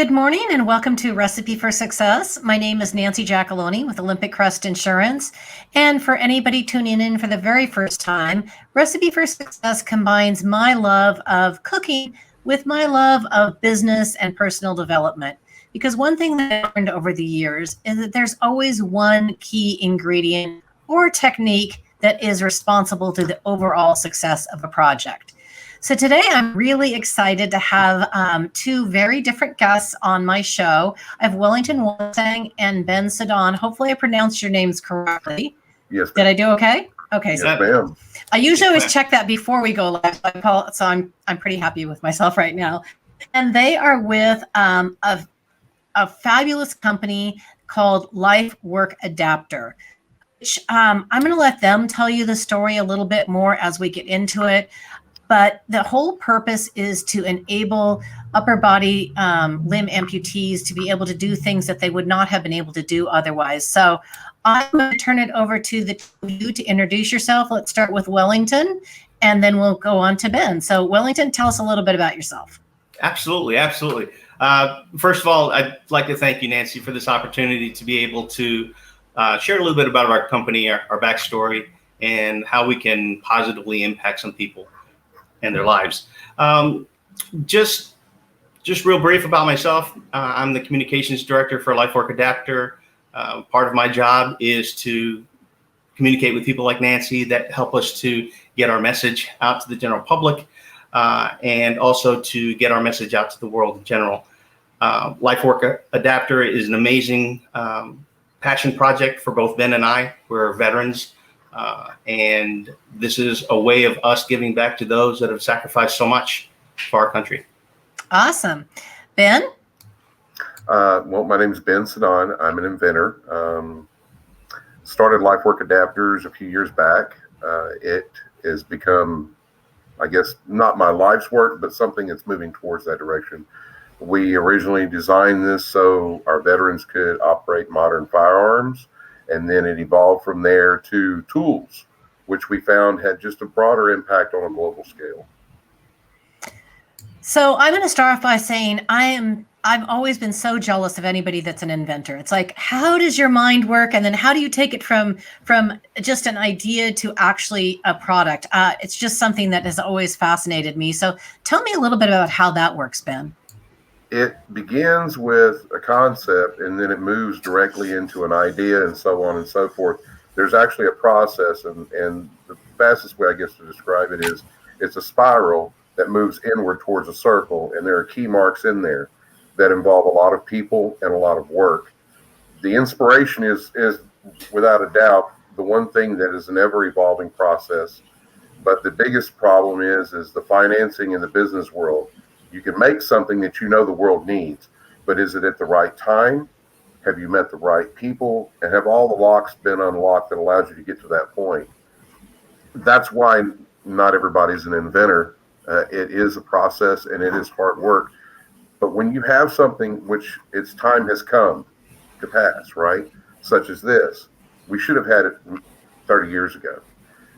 Good morning and welcome to Recipe for Success. My name is Nancy Giacalone with Olympic Crest Insurance. And for anybody tuning in for the very first time, Recipe for Success combines my love of cooking with my love of business and personal development. Because one thing that I've learned over the years is that there's always one key ingredient or technique that is responsible to the overall success of a project. So today I'm really excited to have two very different guests on my show. I have Wellington Wonsang and Ben Saadon. Hopefully I pronounced your names correctly. Yes. Did I do okay? Okay. Yes, ma'am. I usually always check that before we go live. So I'm pretty happy with myself right now. And they are with a fabulous company called LifeWork Adapter. Which I'm going to let them tell you the story a little bit more as we get into it. But the whole purpose is to enable upper body limb amputees to be able to do things that they would not have been able to do otherwise. So I'm going to turn it over to the two of you to introduce yourself. Let's start with Wellington, and then we'll go on to Ben. So Wellington, tell us a little bit about yourself. Absolutely. First of all, I'd like to thank you, Nancy, for this opportunity to be able to share a little bit about our company, our backstory, and how we can positively impact some people and their lives. Just real brief about myself. I'm the communications director for LifeWork Adapter. Part of my job is to communicate with people like Nancy that help us to get our message out to the general public and also to get our message out to the world in general. LifeWork Adapter is an amazing passion project for both Ben and I. We're veterans. And this is a way of us giving back to those that have sacrificed so much for our country. Awesome. Ben? Well, my name is Ben Saadon. I'm an inventor. Started LifeWork Adapters a few years back. It has become, I guess, not my life's work, but something that's moving towards that direction. We originally designed this so our veterans could operate modern firearms. And then it evolved from there to tools, which we found had just a broader impact on a global scale. So I'm going to start off by saying I've always been so jealous of anybody that's an inventor. It's like, how does your mind work? And then how do you take it from just an idea to actually a product? It's just something that has always fascinated me. So tell me a little bit about how that works, Ben. It begins with a concept and then it moves directly into an idea and so on and so forth. There's actually a process, and the fastest way, I guess, to describe it is it's a spiral that moves inward towards a circle, and there are key marks in there that involve a lot of people and a lot of work. The inspiration is without a doubt the one thing that is an ever-evolving process, but the biggest problem is the financing in the business world. You can make something that you know the world needs, but is it at the right time? Have you met the right people? And have all the locks been unlocked that allows you to get to that point? That's why not everybody's an inventor. It is a process and it is hard work. But when you have something which its time has come to pass, right? Such as this, we should have had it 30 years ago.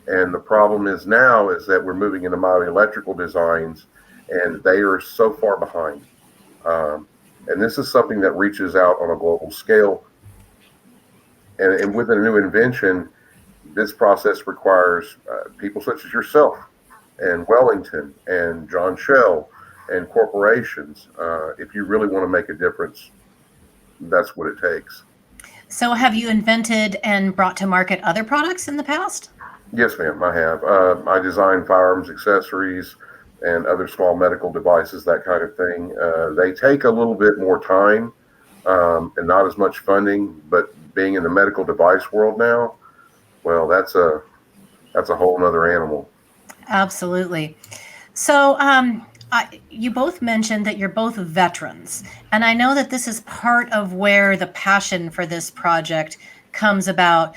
And the problem is now is that we're moving into modern electrical designs, and they are so far behind. And this is something that reaches out on a global scale. And with a new invention, this process requires people such as yourself and Wellington and John Shell and corporations. If you really want to make a difference, that's what it takes. So have you invented and brought to market other products in the past? Yes, ma'am, I have. I design firearms, accessories, and other small medical devices, that kind of thing. They take a little bit more time and not as much funding, but being in the medical device world now, well, that's a whole nother animal. Absolutely. So you both mentioned that you're both veterans, and I know that this is part of where the passion for this project comes about.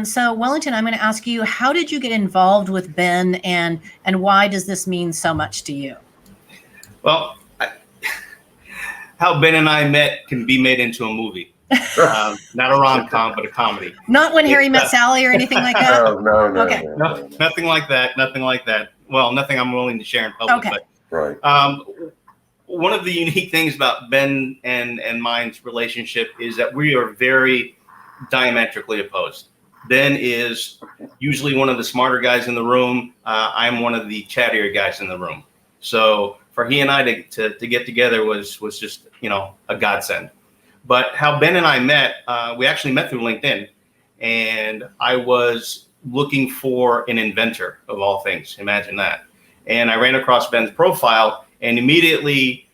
So Wellington, I'm going to ask you, how did you get involved with Ben, and why does this mean so much to you? Well, how Ben and I met can be made into a movie. Not a rom-com, but a comedy. Not When Harry Met Sally or anything like that? No. Okay. No, nothing like that. Well, nothing I'm willing to share in public. Okay. But Right. one of the unique things about Ben and mine's relationship is that we are very diametrically opposed. Ben is usually one of the smarter guys in the room. I'm one of the chattier guys in the room. So for he and I to get together was just, a godsend. But how Ben and I met, we actually met through LinkedIn, and I was looking for an inventor of all things. Imagine that. And I ran across Ben's profile, and immediately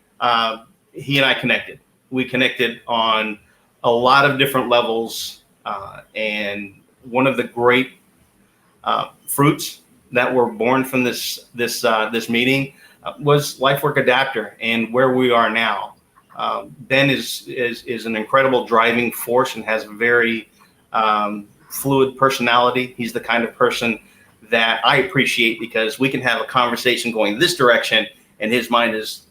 he and I connected. We connected on a lot of different levels, and one of the great fruits that were born from this meeting was LifeWork Adapter and where we are now. Ben is an incredible driving force and has a very fluid personality. He's the kind of person that I appreciate because we can have a conversation going this direction and his mind is,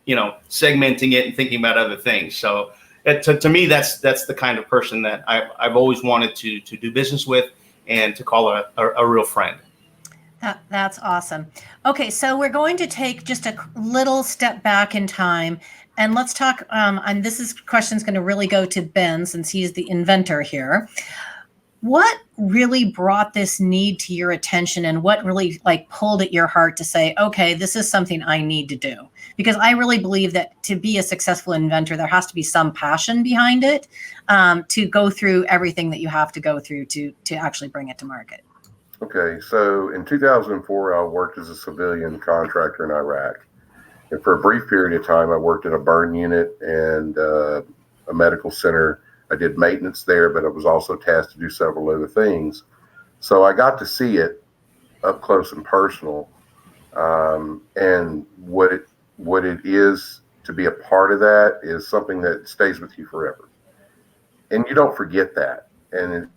segmenting it and thinking about other things. So to me, that's the kind of person that I've always wanted to do business with and to call a real friend. That's awesome. Okay, so we're going to take just a little step back in time, and let's talk. And question's going to really go to Ben since he's the inventor here. What really brought this need to your attention, and what really pulled at your heart to say, okay, this is something I need to do? Because I really believe that to be a successful inventor, there has to be some passion behind it to go through everything that you have to go through to actually bring it to market. Okay, so in 2004, I worked as a civilian contractor in Iraq. And for a brief period of time, I worked in a burn unit and a medical center. I did maintenance there, but I was also tasked to do several other things. So I got to see it up close and personal, and what it is to be a part of that is something that stays with you forever. And you don't forget that. And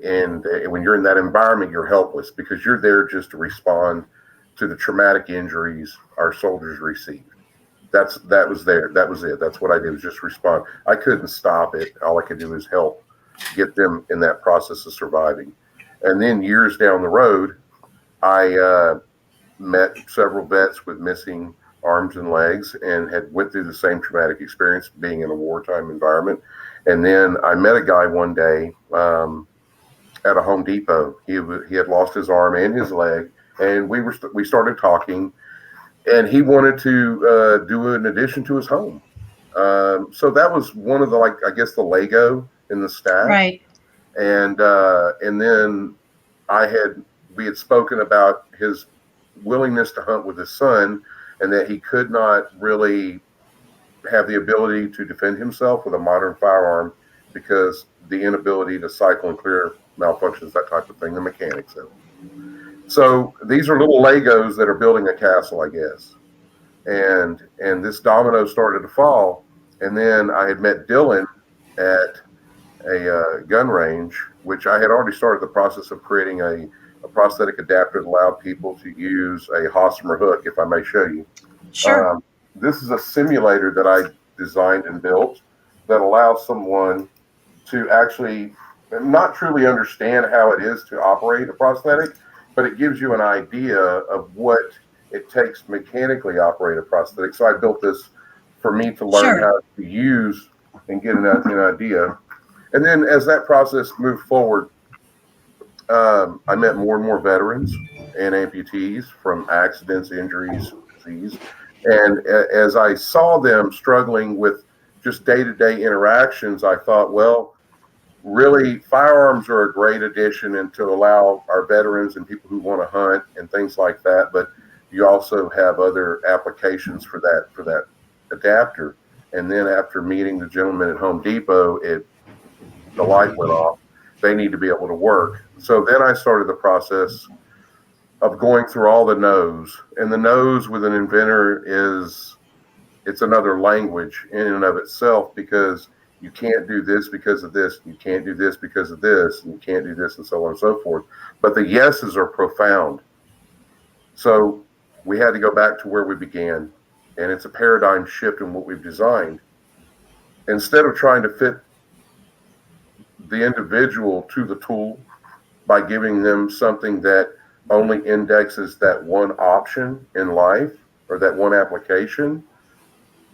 when you're in that environment, you're helpless because you're there just to respond to the traumatic injuries our soldiers received. That was it. That's what I did, was just respond. I couldn't stop it. All I could do is help get them in that process of surviving. And then years down the road, I met several vets with missing arms and legs and had went through the same traumatic experience being in a wartime environment. And then I met a guy one day at a Home Depot. He had lost his arm and his leg, and we started talking, and he wanted to do an addition to his home. So that was one of the the Lego in the stack. Right. And then we had spoken about his willingness to hunt with his son, and that he could not really have the ability to defend himself with a modern firearm because the inability to cycle and clear malfunctions, that type of thing, the mechanics of it. So these are little Legos that are building a castle, I guess. And this domino started to fall. And then I had met Dylan at a gun range, which I had already started the process of creating a prosthetic adapter that allowed people to use a Hosmer hook, if I may show you. Sure. This is a simulator that I designed and built that allows someone to actually not truly understand how it is to operate a prosthetic, but it gives you an idea of what it takes to mechanically operate a prosthetic. So I built this for me to learn how to use and get an idea. And then as that process moved forward, I met more and more veterans and amputees from accidents, injuries, disease. And as I saw them struggling with just day-to-day interactions, I thought, well, really, firearms are a great addition and to allow our veterans and people who want to hunt and things like that. But you also have other applications for that adapter. And then after meeting the gentleman at Home Depot, the light went off. They need to be able to work. So then I started the process of going through all the no's. And the no's with an inventor it's another language in and of itself, because you can't do this because of this, you can't do this because of this, and you can't do this, and so on and so forth. But the yeses are profound. So we had to go back to where we began, and it's a paradigm shift in what we've designed. Instead of trying to fit the individual to the tool by giving them something that only indexes that one option in life or that one application,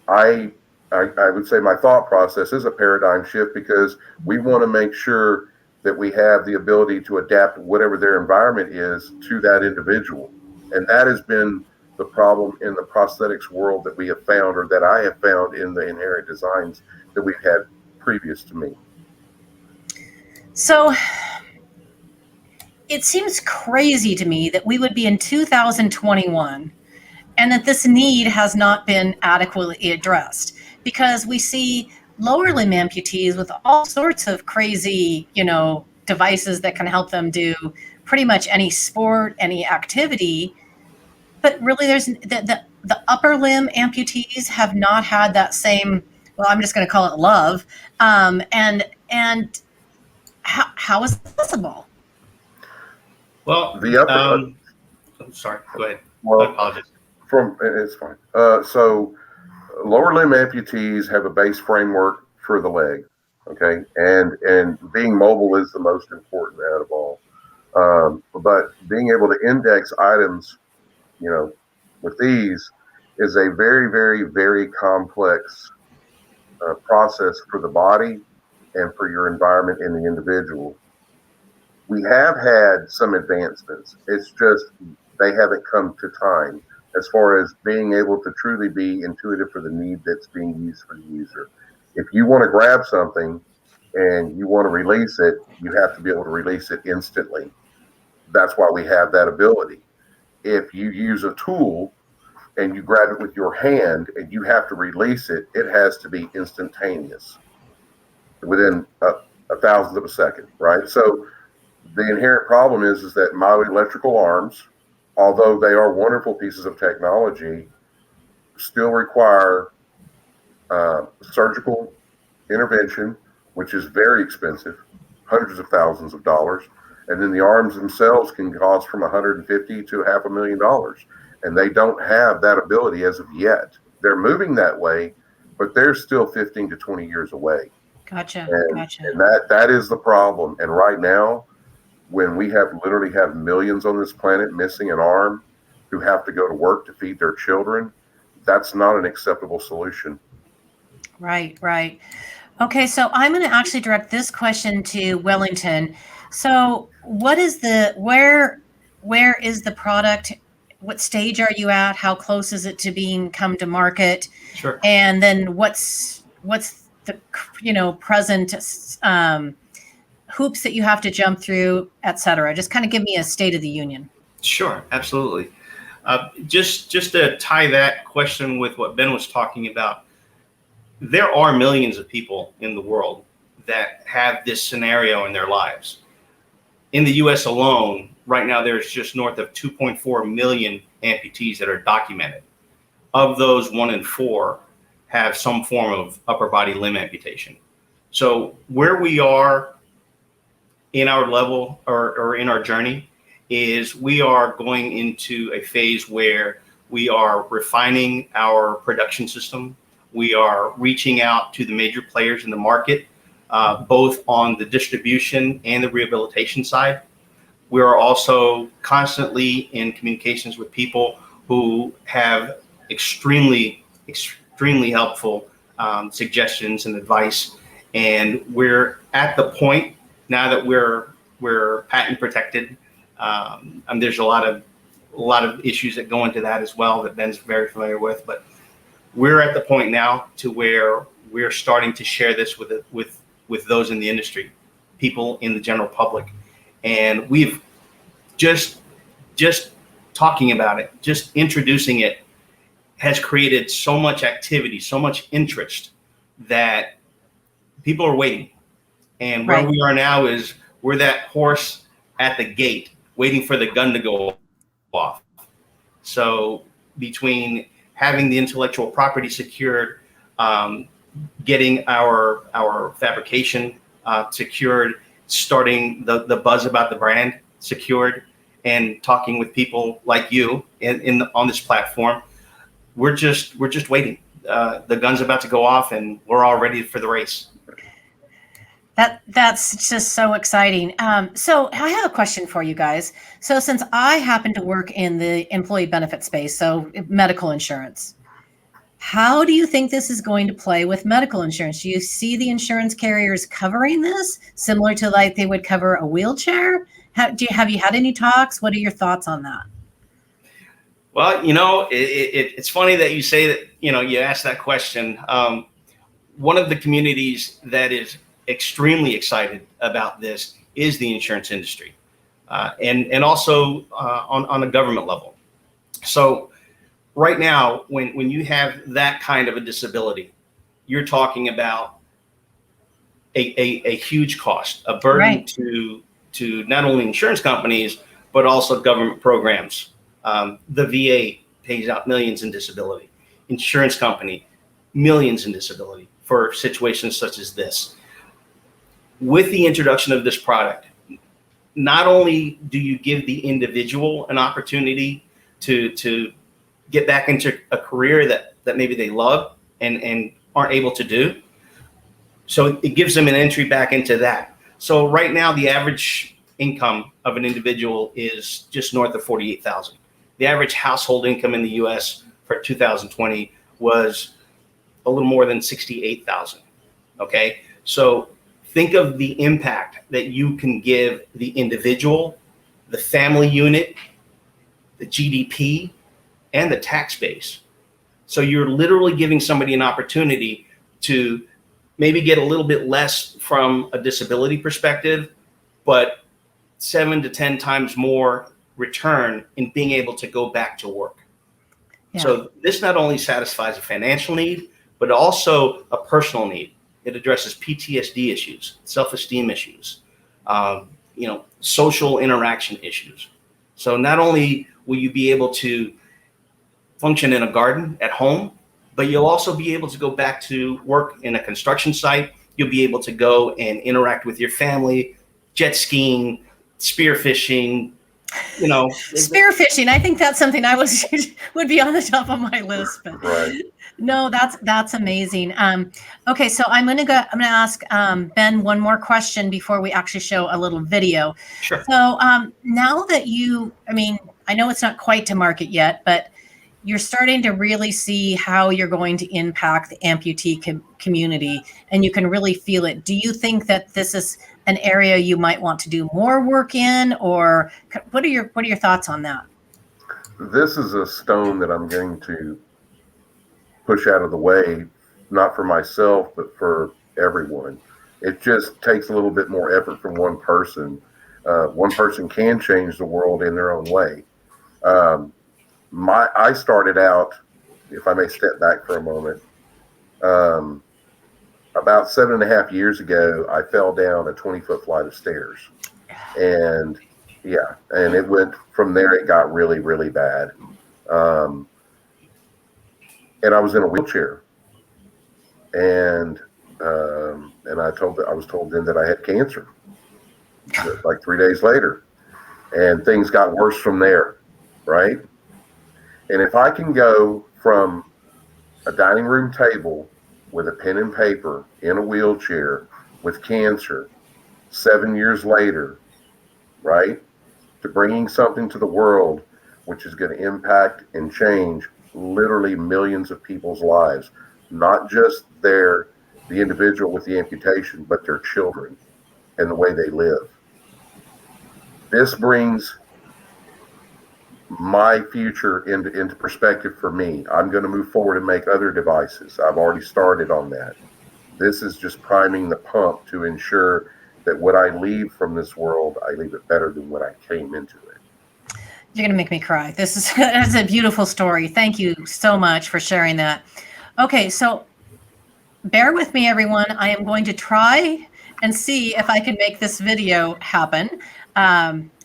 I would say my thought process is a paradigm shift, because we want to make sure that we have the ability to adapt whatever their environment is to that individual. And that has been the problem in the prosthetics world that we have found, or that I have found in the inherent designs that we've had previous to me. So it seems crazy to me that we would be in 2021 and that this need has not been adequately addressed, because we see lower limb amputees with all sorts of crazy, devices that can help them do pretty much any sport, any activity. But really, there's the upper limb amputees have not had that same, well, I'm just going to call it love. And how is that possible? Well, The upper, I'm sorry, go ahead. well, I apologize. it's fine. So lower limb amputees have a base framework for the leg, okay, and being mobile is the most important out of all. But being able to index items, with these is a very, very, very complex process for the body and for your environment and the individual. We have had some advancements. It's just they haven't come to time as far as being able to truly be intuitive for the need that's being used for the user. If you want to grab something and you want to release it, you have to be able to release it instantly. That's why we have that ability. If you use a tool and you grab it with your hand and you have to release it, it has to be instantaneous, within a thousandth of a second, right? So the inherent problem is that myoelectrical arms, although they are wonderful pieces of technology, still require surgical intervention, which is very expensive, hundreds of thousands of dollars. And then the arms themselves can cost from $150,000 to $500,000. And they don't have that ability as of yet. They're moving that way, but they're still 15 to 20 years away. Gotcha. And that is the problem. And right now, when we literally have millions on this planet missing an arm, who have to go to work to feed their children, that's not an acceptable solution. Right. Okay, so I'm going to actually direct this question to Wellington. So what is where is the product? What stage are you at? How close is it to being come to market? Sure. And then what's the present hoops that you have to jump through, et cetera? Just kind of give me a state of the union. Sure, absolutely. Just to tie that question with what Ben was talking about, there are millions of people in the world that have this scenario in their lives. In the US alone, right now, there's just north of 2.4 million amputees that are documented. Of those, 1 in 4 have some form of upper body limb amputation. So where we are in our level or in our journey is we are going into a phase where we are refining our production system. We are reaching out to the major players in the market, both on the distribution and the rehabilitation side. We are also constantly in communications with people who have extremely helpful suggestions and advice. And we're at the point now that we're patent protected. And there's a lot of issues that go into that as well that Ben's very familiar with. But we're at the point now to where we're starting to share this with those in the industry, people in the general public. And we've just talking about it, just introducing it has created so much activity, so much interest that people are waiting. And where we are now is we're that horse at the gate waiting for the gun to go off. So between having the intellectual property secured, getting our fabrication secured, starting the buzz about the brand secured, and talking with people like you on this platform, we're just waiting. The gun's about to go off, and we're all ready for the race. That's just so exciting. So I have a question for you guys. So since I happen to work in the employee benefit space, so medical insurance, How do you think this is going to play with medical insurance? Do you see the insurance carriers covering this similar to like they would cover a wheelchair? Have you had any talks? What are your thoughts on that? Well, it's funny that you say that, you asked that question. One of the communities that is extremely excited about this is the insurance industry, and also on a government level. So right now, when you have that kind of a disability, you're talking about a huge cost, a burden Right. to not only insurance companies, but also government programs. The VA pays out millions in disability. Insurance company, millions in disability for situations such as this. With the introduction of this product, not only do you give the individual an opportunity to get back into a career that maybe they love and aren't able to do, so it gives them an entry back into that. So right now, the average income of an individual is just north of $48,000. The average household income in the U.S. for 2020 was a little more than $68,000. Okay, so think of the impact that you can give the individual, the family unit, the GDP, and the tax base. So you're literally giving somebody an opportunity to maybe get a little bit less from a disability perspective, but 7 to 10 times more return in being able to go back to work. Yeah. So this not only satisfies a financial need, but also a personal need. It addresses PTSD issues, self-esteem issues, social interaction issues. So not only will you be able to function in a garden at home, but you'll also be able to go back to work in a construction site. You'll be able to go and interact with your family, jet skiing, spearfishing, Spearfishing. I think that's something would be on the top of my list. But Right. no, that's amazing. Okay, so I'm gonna ask Ben one more question before we actually show a little video. Sure. So now that I know it's not quite to market yet, but you're starting to really see how you're going to impact the amputee community, and you can really feel it. Do you think that this is an area you might want to do more work in, or what are your thoughts on that? This is a stone that I'm going to push out of the way, not for myself, but for everyone. It just takes a little bit more effort from one person. One person can change the world in their own way. I started out, if I may step back for a moment, about 7.5 years ago, I fell down a 20-foot flight of stairs. And it went from there. It got really, really bad. And I was in a wheelchair. And I was told then that I had cancer, like 3 days later. And things got worse from there, right? And if I can go from a dining room table with a pen and paper in a wheelchair with cancer 7 years later, right, to bringing something to the world which is going to impact and change literally millions of people's lives, not just the individual with the amputation, but their children and the way they live. This brings my future into perspective for me. I'm going to move forward and make other devices. I've already started on that. This is just priming the pump to ensure that what I leave from this world, I leave it better than when I came into it. You're going to make me cry. That's a beautiful story. Thank you so much for sharing that. Okay, so bear with me, everyone. I am going to try and see if I can make this video happen.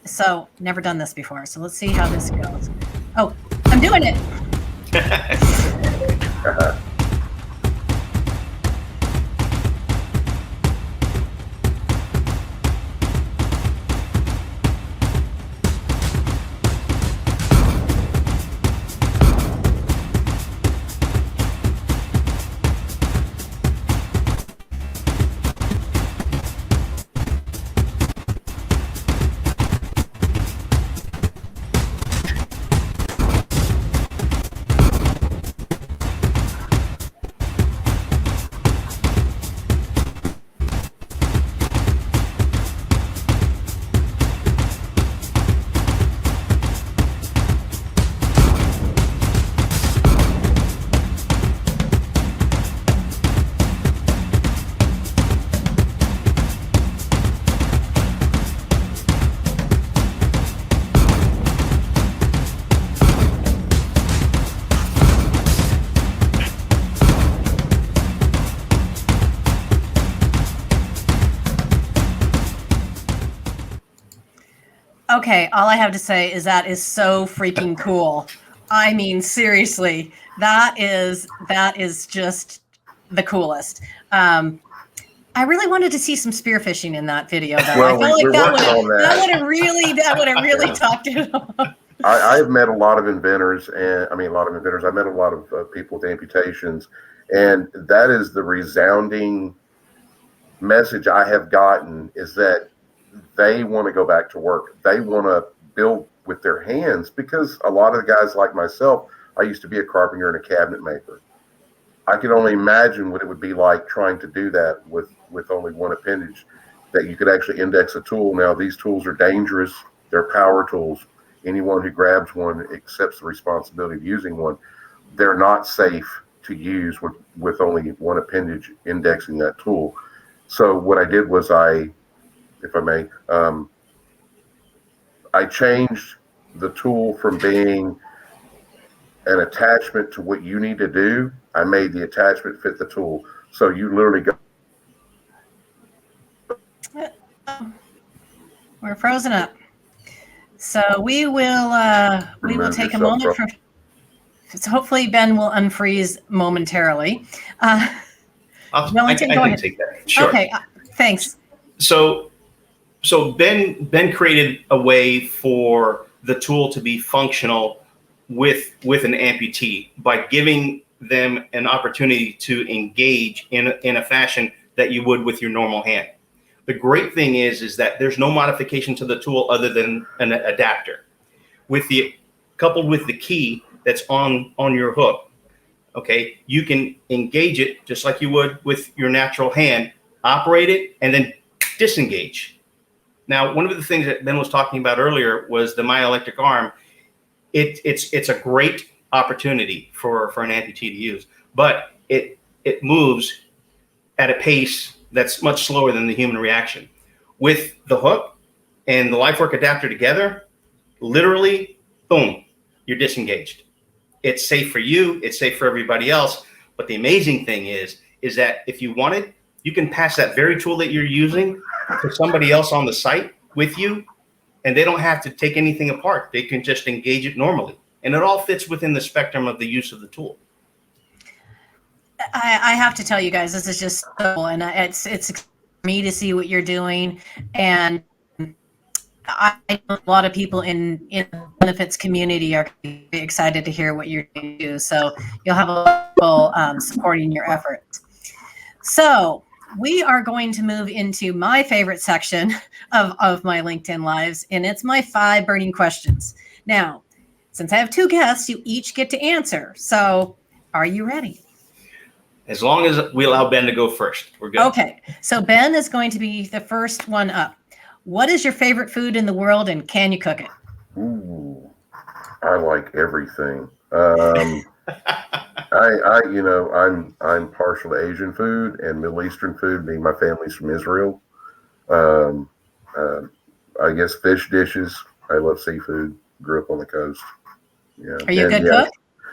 So never done this before. So let's see how this goes. Oh, I'm doing it. Okay, all I have to say is that is so freaking cool. I mean, seriously, that is just the coolest. I really wanted to see some spearfishing in that video, though. Well, I felt we're like that working on that. would have really talked it up. I've met a lot of inventors, and I met a lot of people with amputations, and that is the resounding message I have gotten, is that they want to go back to work. They want to build with their hands, because a lot of the guys like myself, I used to be a carpenter and a cabinet maker. I could only imagine what it would be like trying to do that with only one appendage, that you could actually index a tool. Now, these tools are dangerous. They're power tools. Anyone who grabs one accepts the responsibility of using one. They're not safe to use with only one appendage indexing that tool. So what I did was if I may, I changed the tool from being an attachment to what you need to do. I made the attachment fit the tool. So you literally go. We're frozen up. So we will take a moment for. So hopefully Ben will unfreeze momentarily. Wellington, go ahead. Take that. Sure. Okay, thanks. So Ben created a way for the tool to be functional with an amputee by giving them an opportunity to engage in a fashion that you would with your normal hand. The great thing is that there's no modification to the tool other than an adapter. Coupled with the key that's on your hook, okay, you can engage it just like you would with your natural hand, operate it, and then disengage. Now, one of the things that Ben was talking about earlier was the myoelectric arm. It's a great opportunity for an amputee to use, but it moves at a pace that's much slower than the human reaction. With the hook and the LifeWork adapter together, literally, boom, you're disengaged. It's safe for you, it's safe for everybody else. But the amazing thing is that if you wanted, you can pass that very tool that you're using to somebody else on the site with you, and they don't have to take anything apart. They can just engage it normally. And it all fits within the spectrum of the use of the tool. I have to tell you guys, this is just so cool, and it's me to see what you're doing, and I know a lot of people in the benefits community are excited to hear what you're doing too. So you'll have a lot of people supporting your efforts. So we are going to move into my favorite section of my LinkedIn Lives, and it's my 5 burning questions. Now, since I have 2 guests, you each get to answer. So are you ready? As long as we allow Ben to go first, we're good. Okay, so Ben is going to be the first one up. What is your favorite food in the world, and can you cook it? Ooh, I like everything. I'm partial to Asian food and Middle Eastern food. My family's from Israel. I guess fish dishes. I love seafood. Grew up on the coast. Yeah. Are you a good cook?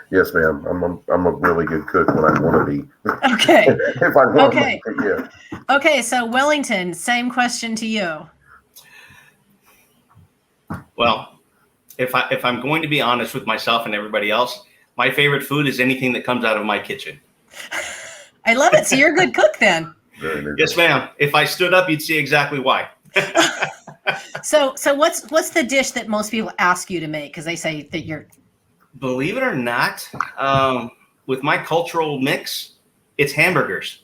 Yes, ma'am. I'm a really good cook when I want to be. Okay. If I want to be, yeah. Okay, so Wellington, same question to you. Well, if I'm going to be honest with myself and everybody else, my favorite food is anything that comes out of my kitchen. I love it. So you're a good cook then. Yes, ma'am. If I stood up, you'd see exactly why. So what's the dish that most people ask you to make? Because they say that you're. Believe it or not, with my cultural mix, it's hamburgers.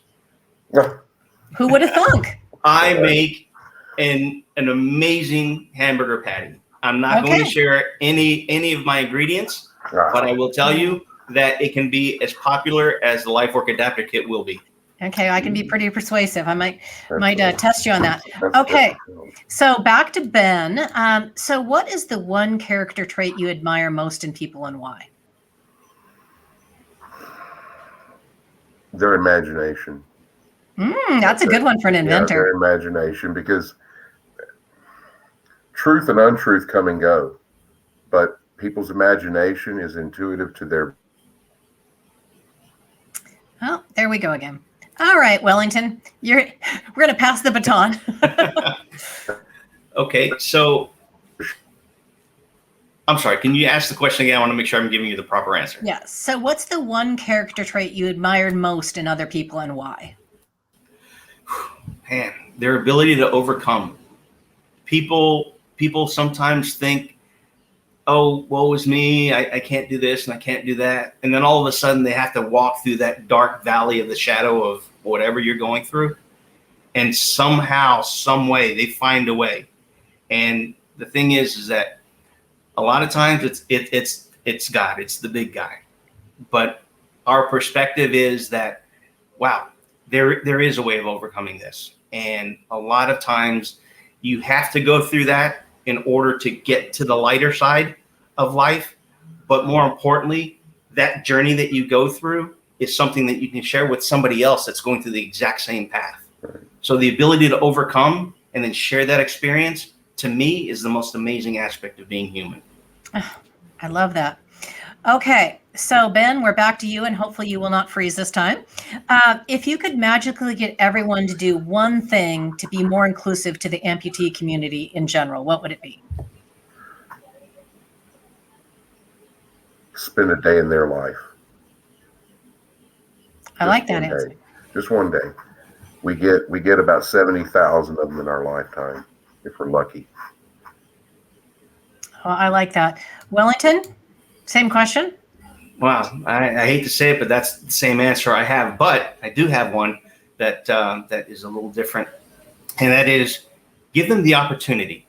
Who would have thunk? I make an amazing hamburger patty. I'm not going to share any of my ingredients, but I will tell you that it can be as popular as the LifeWork Adapter kit will be. Okay, I can be pretty persuasive. I might test you on that. Okay, so back to Ben. So what is the one character trait you admire most in people, and why? Their imagination. That's a good one for an inventor. Yeah, their imagination, because truth and untruth come and go, but people's imagination is intuitive to their. Oh, there we go again. All right, Wellington, we're going to pass the baton. Okay, so I'm sorry, can you ask the question again? I want to make sure I'm giving you the proper answer. Yes. So what's the one character trait you admired most in other people and why? Man, their ability to overcome. People sometimes think, oh, woe is me, I can't do this and I can't do that. And then all of a sudden they have to walk through that dark valley of the shadow of whatever you're going through. And somehow, some way, they find a way. And the thing is that a lot of times it's God, it's the big guy. But our perspective is that, wow, there is a way of overcoming this. And a lot of times you have to go through that in order to get to the lighter side of life. But more importantly, that journey that you go through is something that you can share with somebody else that's going through the exact same path. Right. So the ability to overcome and then share that experience, to me, is the most amazing aspect of being human. I love that. Okay, so Ben, we're back to you, and hopefully you will not freeze this time. If you could magically get everyone to do one thing to be more inclusive to the amputee community in general, what would it be? Spend a day in their life. I like that answer. Just one day. We get about 70,000 of them in our lifetime, if we're lucky. Well, I like that. Wellington, same question? Wow, I hate to say it, but that's the same answer I have. But I do have one that is a little different, and that is give them the opportunity.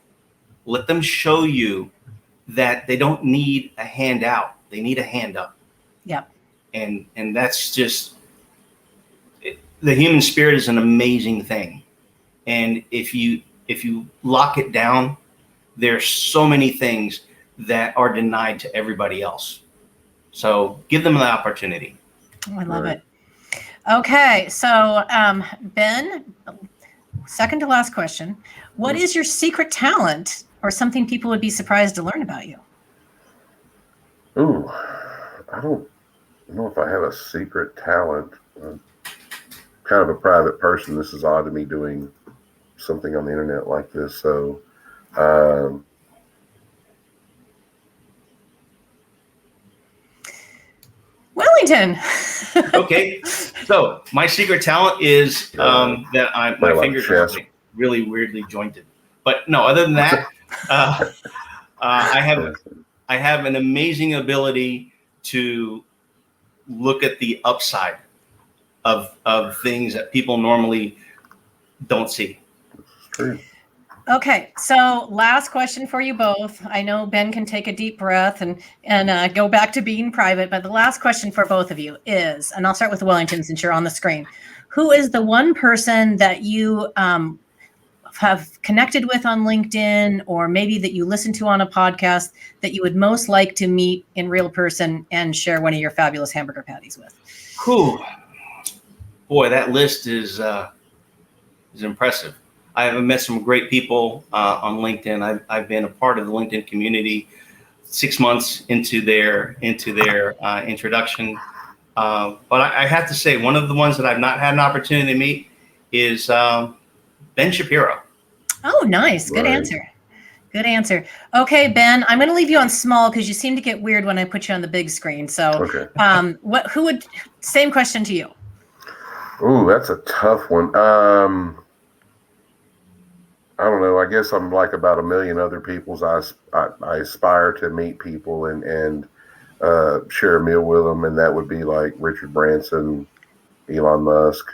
Let them show you that they don't need a handout; they need a hand up. Yeah. And that's just the human spirit is an amazing thing, and if you lock it down, there's so many things that are denied to everybody else. So give them the opportunity. Oh, I love it. Okay, so Ben, second to last question. What is your secret talent or something people would be surprised to learn about you? Ooh, I don't know if I have a secret talent. I'm kind of a private person. This is odd to me doing something on the internet like this. So, Wellington. Okay, so my secret talent is that my fingers are really weirdly jointed. But no, other than that, I have an amazing ability to look at the upside of things that people normally don't see. true. Okay, so last question for you both. I know Ben can take a deep breath and go back to being private, but the last question for both of you is, and I'll start with Wellington since you're on the screen. Who is the one person that you have connected with on LinkedIn, or maybe that you listen to on a podcast, that you would most like to meet in real person and share one of your fabulous hamburger patties with? Whew. Boy, that list is impressive. I have met some great people on LinkedIn. I've been a part of the LinkedIn community 6 months into their introduction. But I have to say, one of the ones that I've not had an opportunity to meet is Ben Shapiro. Oh, nice. Good answer. Good answer. Okay, Ben, I'm going to leave you on small because you seem to get weird when I put you on the big screen. So, okay. Same question to you. Ooh, that's a tough one. I don't know. I guess I'm like about a million other people's. I aspire to meet people and share a meal with them, and that would be like Richard Branson, Elon Musk.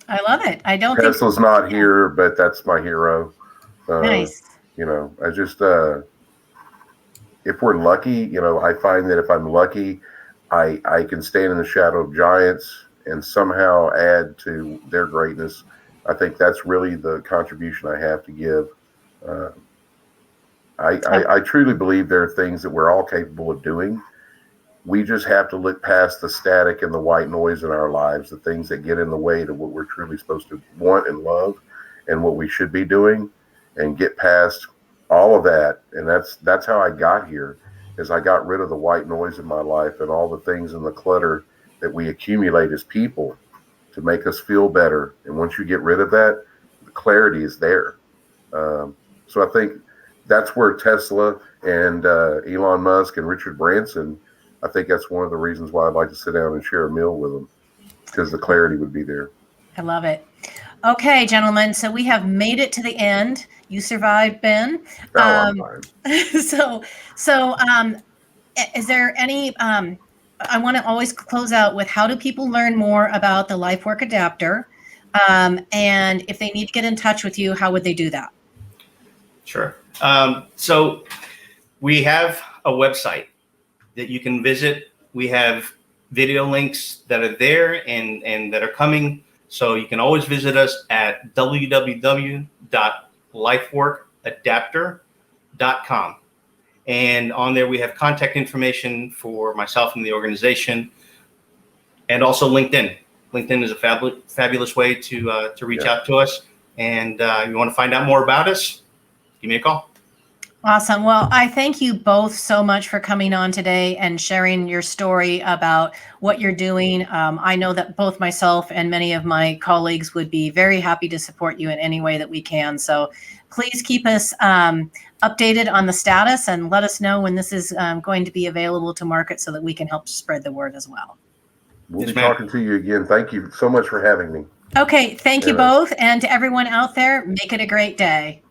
I love it. I don't Tesla's not here, but that's my hero. Nice. You know, I just if we're lucky, I find that if I'm lucky, I can stand in the shadow of giants and somehow add to their greatness. I think that's really the contribution I have to give. I truly believe there are things that we're all capable of doing. We just have to look past the static and the white noise in our lives, the things that get in the way to what we're truly supposed to want and love and what we should be doing, and get past all of that. And that's how I got here, is I got rid of the white noise in my life and all the things in the clutter that we accumulate as people to make us feel better. And once you get rid of that, the clarity is there. So I think that's where Tesla and Elon Musk and Richard Branson, I think that's one of the reasons why I'd like to sit down and share a meal with them, because the clarity would be there. I love it. Okay, gentlemen, so we have made it to the end. You survived, Ben. Oh, I'm fine. Is there any, I want to always close out with, how do people learn more about the LifeWork Adapter? And if they need to get in touch with you, how would they do that? Sure. So we have a website that you can visit. We have video links that are there and that are coming. So you can always visit us at www.lifeworkadapter.com. And on there, we have contact information for myself and the organization, and also LinkedIn. LinkedIn is a fabulous way to reach out to us. And you want to find out more about us, give me a call. Awesome. Well, I thank you both so much for coming on today and sharing your story about what you're doing. I know that both myself and many of my colleagues would be very happy to support you in any way that we can. So please keep us updated on the status and let us know when this is going to be available to market so that we can help spread the word as well. We'll be talking to you again. Thank you so much for having me. Okay. Thank you both. And to everyone out there, make it a great day.